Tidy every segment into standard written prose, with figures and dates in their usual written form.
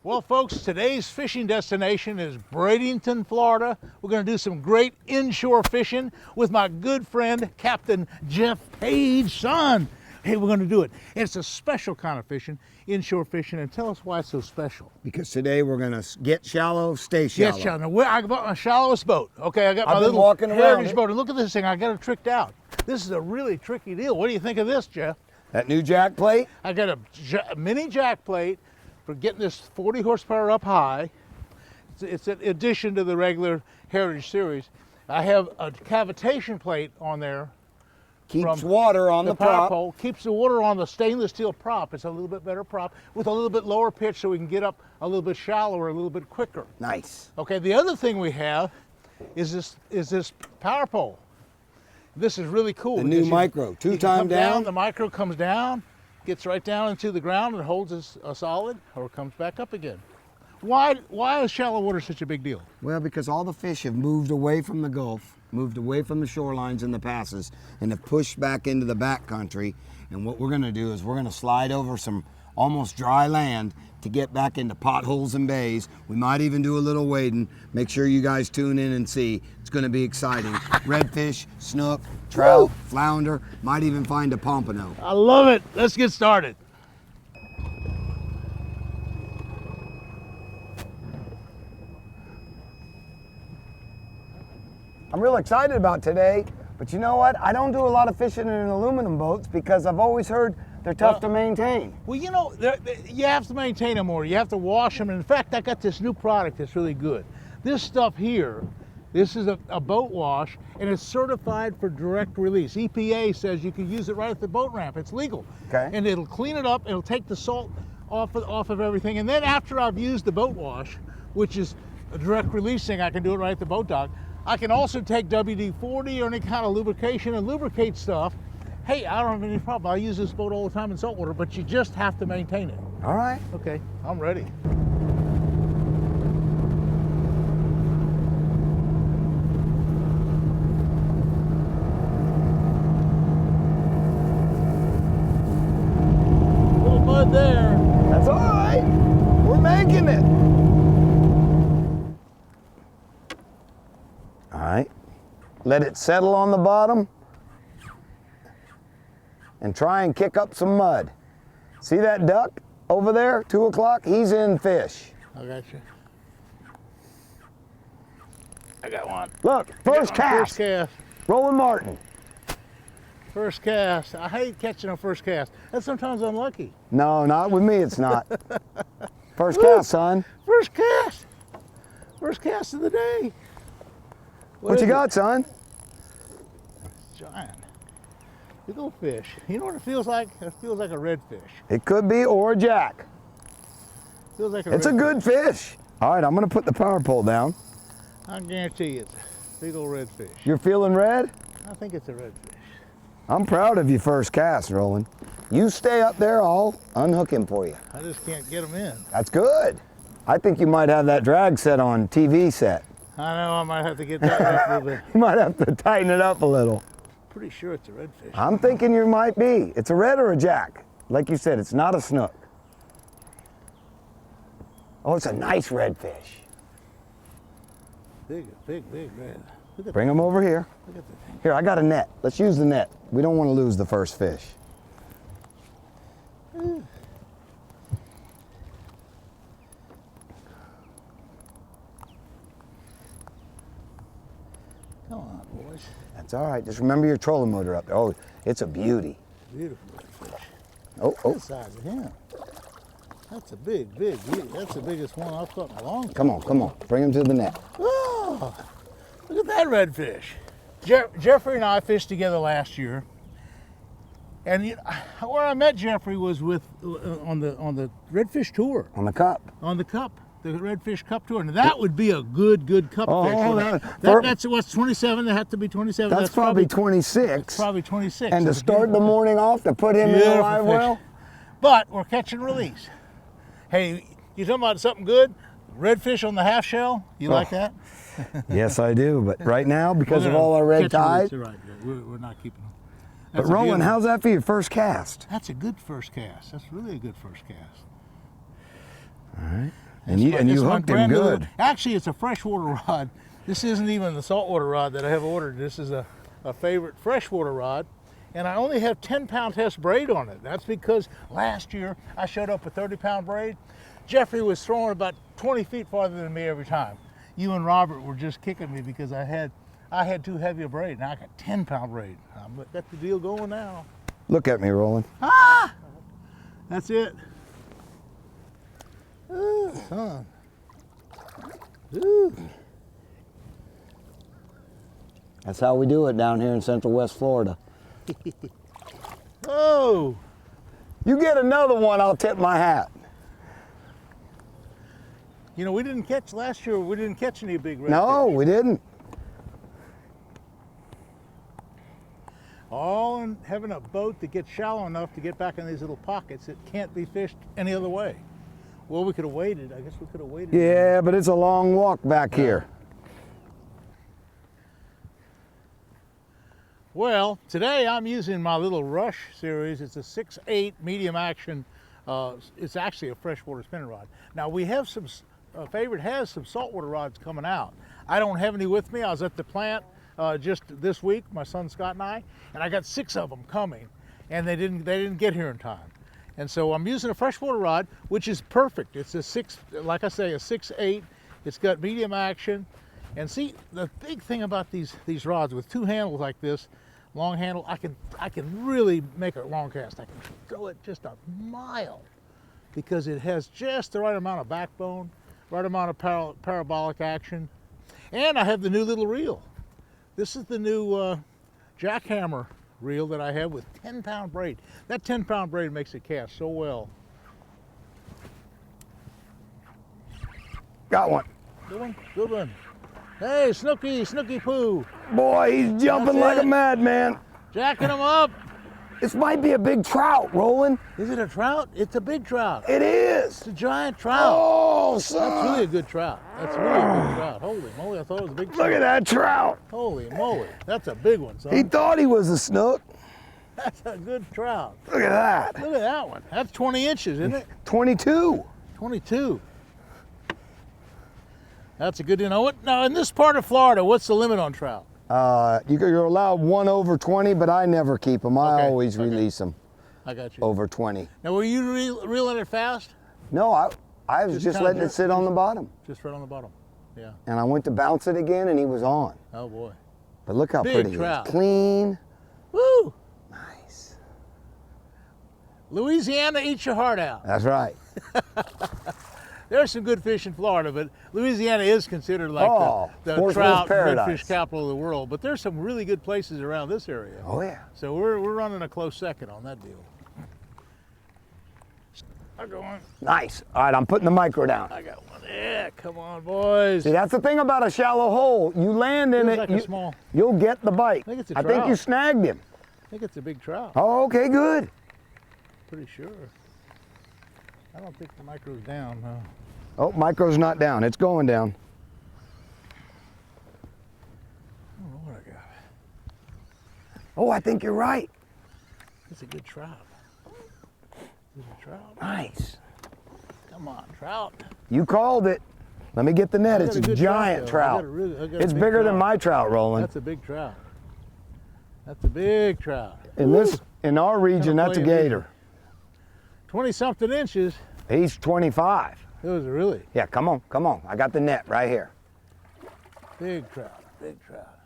Well, folks, today's fishing destination is Bradenton, Florida. We're going to do some great inshore fishing with my good friend, Captain Geoff Page, son. Hey, we're going to do it. It's a special kind of fishing, inshore fishing, and tell us why it's so special. Because today we're going to get shallow, stay shallow. Get shallow. Now, I got my shallowest boat. Okay, I got my little walking heritage boat, and look at this thing. I got it tricked out. This is a really tricky deal. What do you think of this, Geoff? That new jack plate? I got a mini jack plate for getting this 40 horsepower up high. It's an addition to the regular Heritage Series. I have a cavitation plate on there. Keeps water on the power prop. pole. Keeps the water on the stainless steel prop. It's a little bit better prop with a little bit lower pitch so we can get up a little bit shallower, a little bit quicker. Nice. Okay, the other thing we have is this power pole. This is really cool. The new micro, two-time down. The micro comes down, gets right down into the ground and holds us solid, or comes back up again. Why is shallow water such a big deal? Well, because all the fish have moved away from the Gulf, moved away from the shorelines and the passes, and have pushed back into the back country. And what we're going to do is we're going to slide over some almost dry land to get back into potholes and bays. We might even do a little wading. Make sure you guys tune in and see. It's going to be exciting. Redfish, snook, trout, flounder, might even find a pompano. I love it. Let's get started. I'm real excited about today, but you know what? I don't do a lot of fishing in aluminum boats because I've always heard they're tough to maintain. Well, you know, you have to maintain them more. You have to wash them. And in fact, I got this new product that's really good. This stuff here, this is a boat wash, and it's certified for direct release. EPA says you can use it right at the boat ramp. It's legal. Okay. And it'll clean it up. It'll take the salt off of everything. And then after I've used the boat wash, which is a direct release thing, I can do it right at the boat dock. I can also take WD-40 or any kind of lubrication and lubricate stuff. Hey, I don't have any problem. I use this boat all the time in saltwater, but you just have to maintain it. All right. Okay, I'm ready. Little mud there. That's all right. We're making it. All right. Let it settle on the bottom and try and kick up some mud. See that duck over there, 2 o'clock? He's in fish. I got you. I got one. Look, first cast. First cast. Roland Martin. First cast. I hate catching a first cast. That's sometimes unlucky. No, not with me, it's not. First cast, son. First cast. First cast of the day. What you got, son? Giant. Big old fish. You know what it feels like? It feels like a redfish. It could be, or a jack. Feels like it's a good fish. All right, I'm gonna put the power pole down. I guarantee you it's a big old redfish. You're feeling red? I think it's a redfish. I'm proud of you first cast, Roland. You stay up there, I'll unhook him for you. I just can't get him in. That's good. I think you might have that drag set on TV set. I know, I might have to get that up a little bit. You might have to tighten it up a little. Pretty sure it's a redfish. I'm thinking you might be. It's a red or a jack. Like you said, it's not a snook. Oh, it's a nice redfish. Big red. Bring him over here. Look at the thing. Here, I got a net. Let's use the net. We don't want to lose the first fish. Come on, boys. That's all right. Just remember your trolling motor up there. Oh, it's a beauty. Beautiful redfish. Oh. That's the size of him. That's a big beauty. That's the biggest one I've caught in a long time. Come on. Bring him to the net. Oh, look at that redfish. Jeffrey and I fished together last year. And where I met Jeffrey was with on the redfish tour. On the cup. On the cup. The Redfish Cup Tour, and that would be a good cup fish. That's what's 27. They have to be 27. That's probably 26. That's probably 26. And to start the morning off, to put him in the live well. But we're catch and release. Hey, you talking about something good? Redfish on the half shell. You like that? Yes, I do. But right now, because of all our red tide, right. We're not keeping them. But Roland, how's that for your first cast? That's a good first cast. That's really a good first cast. All right. And you hooked him good. Actually, it's a freshwater rod. This isn't even the saltwater rod that I have ordered. This is a favorite freshwater rod. And I only have 10-pound test braid on it. That's because last year I showed up with 30-pound braid. Jeffrey was throwing about 20 feet farther than me every time. You and Robert were just kicking me because I had too heavy a braid. Now I got 10-pound braid. I've got the deal going now. Look at me, Roland. Ah! That's it. Ooh, son. Ooh. That's how we do it down here in Central West Florida. Oh! You get another one, I'll tip my hat. You know, we didn't catch last year. We didn't catch any big redfish. No, we didn't. All in having a boat that gets shallow enough to get back in these little pockets that can't be fished any other way. Well, we could have waited. I guess we could have waited. Yeah, but it's a long walk back here. Well, today I'm using my little Rush series. It's a 6/8 medium action. It's actually a freshwater spinning rod. Now we have some, Favorite has some saltwater rods coming out. I don't have any with me. I was at the plant just this week, my son Scott and I got 6 of them coming, and they didn't get here in time. And so I'm using a freshwater rod, which is perfect. It's a like I say, a 6/8. It's got medium action. And see, the big thing about these rods with 2 handles like this, long handle, I can really make a long cast. I can throw it just a mile because it has just the right amount of backbone, right amount of parabolic action. And I have the new little reel. This is the new jackhammer reel that I have with 10-pound braid. That 10-pound braid makes it cast so well. Got one. Good one, good one. Hey, Snooky Poo. Boy, he's jumping like a madman. Jacking him up. This might be a big trout, Roland. Is it a trout? It's a big trout. It is. It's a giant trout. Oh, son. That's really a good trout. That's really a good trout. Holy moly, I thought it was a big trout. Look at that trout. Holy moly, that's a big one, son. He thought he was a snook. That's a good trout. Look at that. Look at that one. That's 20 inches, isn't it? 22. 22. That's a good, you know what? Now, in this part of Florida, what's the limit on trout? You're allowed 1 over 20, but I never keep them. I always release them. I got you. Over 20. Now, were you reeling it fast? No, I was just letting it sit on the bottom. Just right on the bottom. Yeah. And I went to bounce it again, and he was on. Oh boy. But look how Big pretty trout. he is. Clean. Woo! Nice. Louisiana, eat your heart out. That's right. There's some good fish in Florida, but Louisiana is considered like the Horseman's trout paradise. redfish capital of the world. But there's some really good places around this area. Oh yeah. So we're running a close second on that deal. I'm going. Nice. All right, I'm putting the micro down. I got one. Yeah, come on, boys. See, that's the thing about a shallow hole. You land in Feels it, like you'll get the bite. I think it's a I think trout. you snagged him. I think it's a big trout. Oh, okay, good. Pretty sure. I don't think the micro's down. No. Oh, micro's not down. It's going down. I don't know what I got. Oh, I think you're right. It's a good trout. It's a trout. Nice. Come on, trout. You called it. Let me get the net. It's a giant trout. It's bigger than my trout, Roland. That's a big trout. That's a big trout. In our region, that's a gator. 20-something inches. He's 25. Those are really Yeah, come on, come on. I got the net right here. big trout, big trout,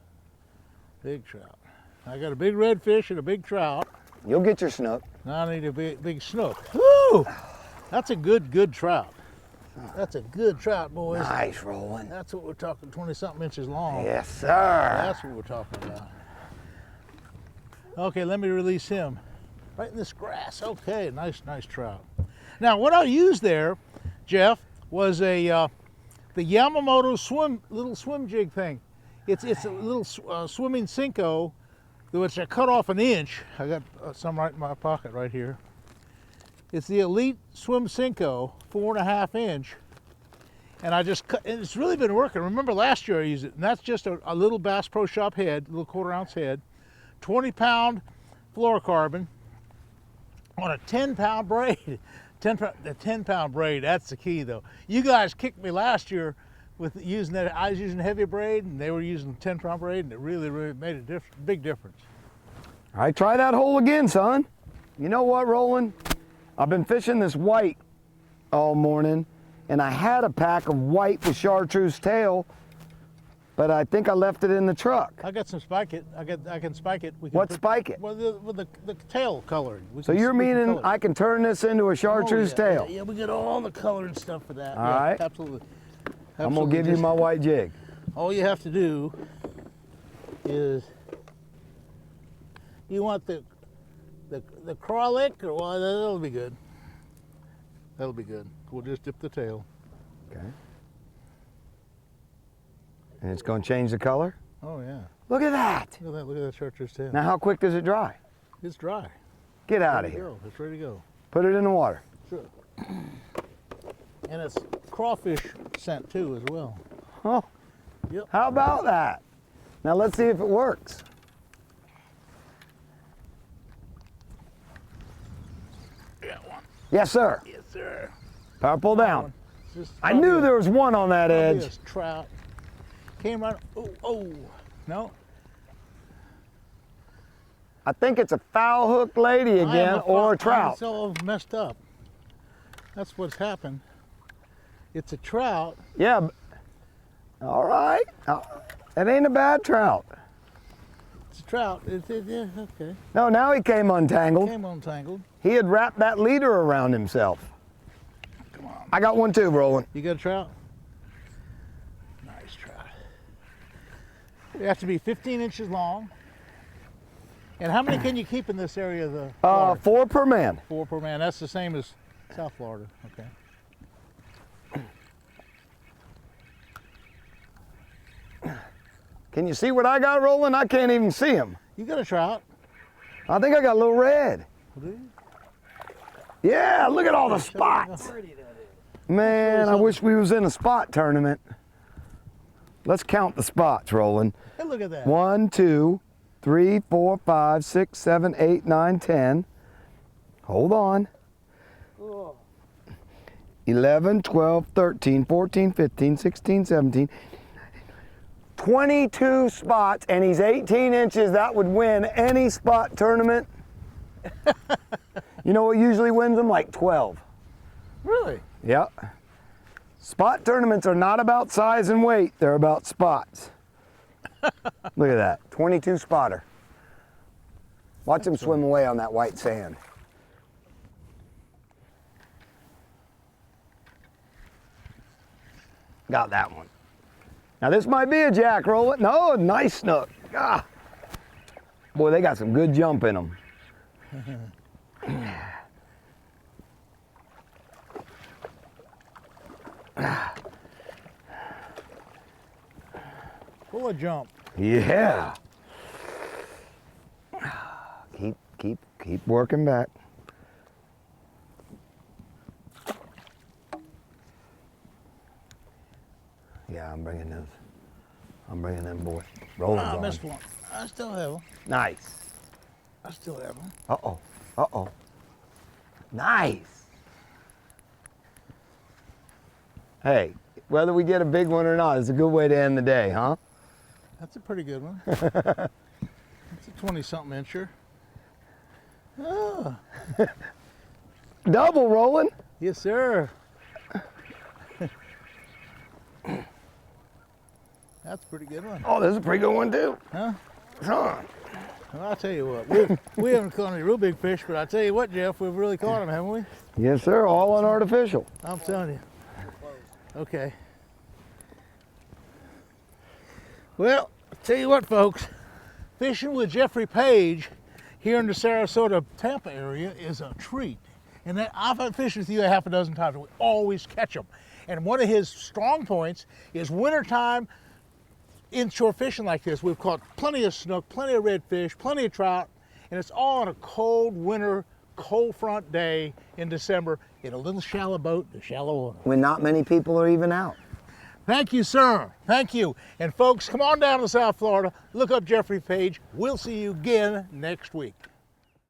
big trout. I got a big redfish and a big trout. You'll get your snook. Now I need a big snook. Woo! That's a good trout. That's a good trout, boys. Nice, Roland. That's what we're talking, 20-something inches long. Yes, sir. That's what we're talking about. Okay, let me release him. Right in this grass. Okay, nice trout. Now, what I used there, Jeff, was the Yamamoto little swim jig thing. It's a little swimming Senko, which I cut off 1 inch. I got some right in my pocket right here. It's the Elite Swim Senko, 4.5 inch. And I just cut, and it's really been working. Remember last year I used it, and that's just a little Bass Pro Shop head, little 1/4 ounce head, 20-pound fluorocarbon on a 10-pound braid. The 10-pound braid, that's the key though. You guys kicked me last year with using that. I was using heavy braid and they were using 10-pound braid, and it really made a big difference. All right, try that hole again, son. You know what, Roland? I've been fishing this white all morning, and I had a pack of white with chartreuse tail, but I think I left it in the truck. I got some spike it. I can spike it. Spike it? Well, the tail coloring. So you're meaning I can turn this into a chartreuse tail? Yeah, we get all the color and stuff for that. All right. Absolutely. I'm gonna give you my white jig. All you have to do is you want the acrylic, or well, that'll be good. That'll be good. We'll just dip the tail. Okay. And it's going to change the color? Oh yeah. Look at that. Look at that. Look at that chartreuse tail. Now how quick does it dry? It's dry. Get out of here. It's ready to go. Put it in the water. Sure. And it's crawfish scent too as well. Oh. Yep. How about that? Now let's see if it works. Got one. Yes, sir. Yes, sir. Power pull down. Just I knew there was one on that edge. This trout came right. Oh, no. I think it's a foul hook lady again, or a trout. It's all messed up. That's what's happened. It's a trout. Yeah. All right. It ain't a bad trout. It's a trout. Yeah, okay. No, now he came untangled. Came untangled. He had wrapped that leader around himself. Come on. I got one too, Roland. You got a trout? Nice trout. They have to be 15 inches long. And how many can you keep in this area of the Florida? 4 per man. 4 per man. That's the same as South Florida. Okay. Can you see what I got, Roland? I can't even see him. You got a trout? I think I got a little red. Do you? Yeah, look at all the spots. Man, I wish we was in a spot tournament. Let's count the spots, Roland. Hey, look at that. 1, 2, 3, 4, 5, 6, 7, 8, 9, 10. Hold on. 11, 12, 13, 14, 15, 16, 17. 22 spots, and he's 18 inches. That would win any spot tournament. You know what usually wins them? Like 12. Really? Yep. Spot tournaments are not about size and weight, they're about spots. Look at that, 22 spotter. Watch him swim away on that white sand. Got that one. Now this might be a jack, Roland. No, nice snook. Ah. Boy, they got some good jump in them. Full of jump. Yeah. Keep working back. Yeah, I'm bringing those. I'm bringing them boys. Roland's I on. missed one. I still have them. Nice. I still have them. Uh-oh. Uh-oh. Nice. Hey, whether we get a big one or not, it's a good way to end the day, huh? That's a pretty good one. That's a 20-something incher. Oh. Double, Roland. Yes, sir. That's a pretty good one. Oh, this is a pretty good one, too. Huh? Huh. Well, I'll tell you what. We haven't caught any real big fish, but I tell you what, Jeff, we've really caught them, haven't we? Yes, sir. All unartificial. I'm telling you. Okay. Well, I'll tell you what, folks. Fishing with Geoffrey Page here in the Sarasota, Tampa area is a treat. And that, I've fished with you a half a dozen times, and we always catch them. And one of his strong points is wintertime inshore fishing like this. We've caught plenty of snook, plenty of redfish, plenty of trout, and it's all on a cold winter, cold front day in December in a little shallow boat in shallow water. When not many people are even out. Thank you, sir. Thank you. And folks, come on down to South Florida, look up Geoffrey Page. We'll see you again next week.